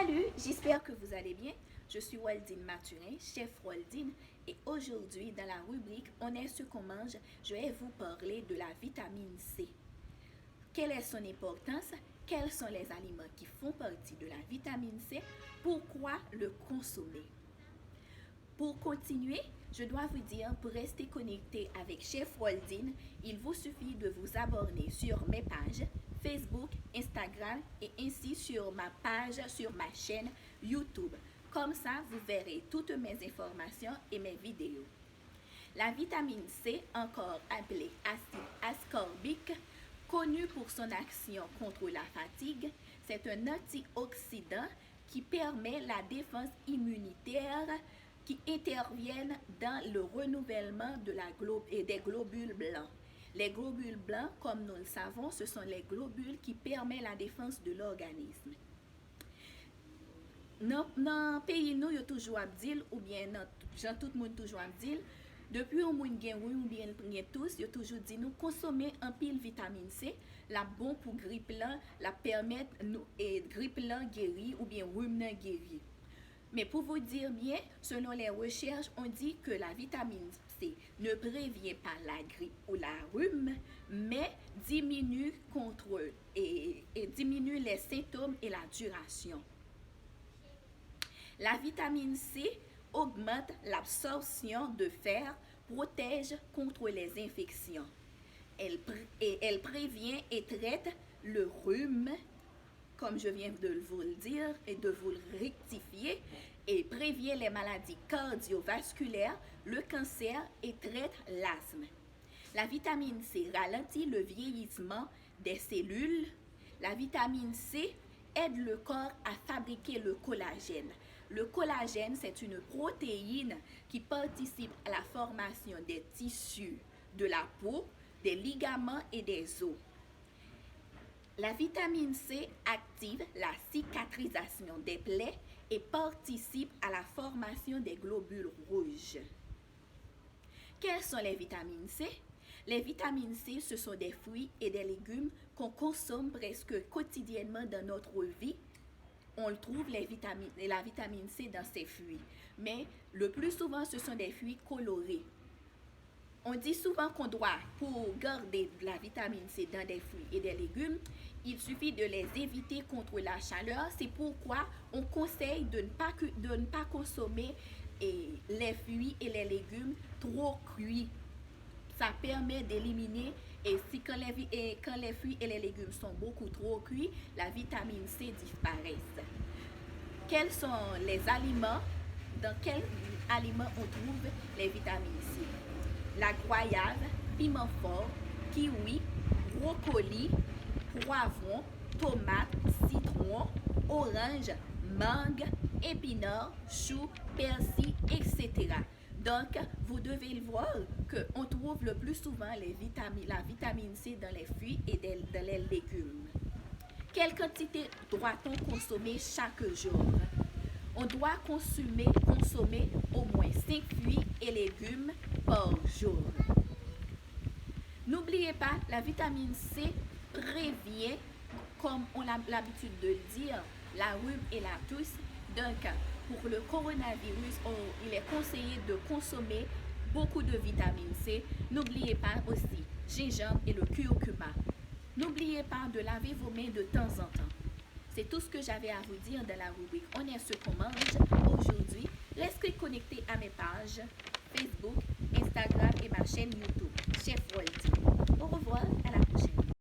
Salut, j'espère que vous allez bien. Je suis Waldine Mathurin, chef Waldine, et aujourd'hui, dans la rubrique On est ce qu'on mange, je vais vous parler de la vitamine C. Quelle est son importance? Quels sont les aliments qui font partie de la vitamine C? Pourquoi le consommer? Pour continuer, je dois vous dire, pour rester connecté avec Chef Waldine, il vous suffit de vous abonner sur mes pages Facebook, Instagram et ainsi sur ma page, sur ma chaîne YouTube. Comme ça, vous verrez toutes mes informations et mes vidéos. La vitamine C, encore appelée acide ascorbique, connue pour son action contre la fatigue, c'est un antioxydant qui permet la défense immunitaire qui interviennent dans le renouvellement des globules blancs. Les globules blancs, comme nous le savons, ce sont les globules qui permettent la défense de l'organisme. Dans le pays, nous avons toujours dit, ou bien tout le monde toujours dit, depuis au moins ou bien tous, ils ont toujours dit nous consommer un pile vitamine C, la bon pour grippe là, la permettre nous et grippe là guéri ou bien rhume guéri. Mais pour vous dire bien, selon les recherches, on dit que la vitamine C ne prévient pas la grippe ou la rhume, mais diminue diminue les symptômes et la duration. La vitamine C augmente l'absorption de fer, protège contre les infections. Elle prévient et traite le rhume, comme je viens de vous le dire et de vous le rectifier, et prévient les maladies cardiovasculaires, le cancer et traite l'asthme. La vitamine C ralentit le vieillissement des cellules. La vitamine C aide le corps à fabriquer le collagène. Le collagène, c'est une protéine qui participe à la formation des tissus de la peau, des ligaments et des os. La vitamine C active la cicatrisation des plaies et participe à la formation des globules rouges. Quelles sont les vitamines C? Les vitamines C, ce sont des fruits et des légumes qu'on consomme presque quotidiennement dans notre vie. On trouve la vitamine C dans ces fruits, mais le plus souvent, ce sont des fruits colorés. On dit souvent qu'on doit, pour garder de la vitamine C dans des fruits et des légumes, il suffit de les éviter contre la chaleur. C'est pourquoi on conseille de ne pas consommer les fruits et les légumes trop cuits. Ça permet d'éliminer, quand les fruits et les légumes sont beaucoup trop cuits, la vitamine C disparaît. Quels sont les aliments? Dans quels aliments on trouve les vitamines C? La goyave, piment fort, kiwi, brocoli, poivron, tomate, citron, orange, mangue, épinard, chou, persil, etc. Donc, vous devez le voir qu'on trouve le plus souvent la vitamine C dans les fruits et dans les légumes. Quelle quantité doit-on consommer chaque jour? On doit consommer au moins 5 fruits et légumes par jour. N'oubliez pas, la vitamine C prévient, comme on a l'habitude de le dire, la rhume et la toux. Donc, pour le coronavirus, il est conseillé de consommer beaucoup de vitamine C. N'oubliez pas aussi gingembre et le curcuma. N'oubliez pas de laver vos mains de temps en temps. C'est tout ce que j'avais à vous dire dans la rubrique On est ce qu'on mange aujourd'hui. Restez connectés à mes pages Facebook, Instagram et ma chaîne YouTube. Chef Waldine.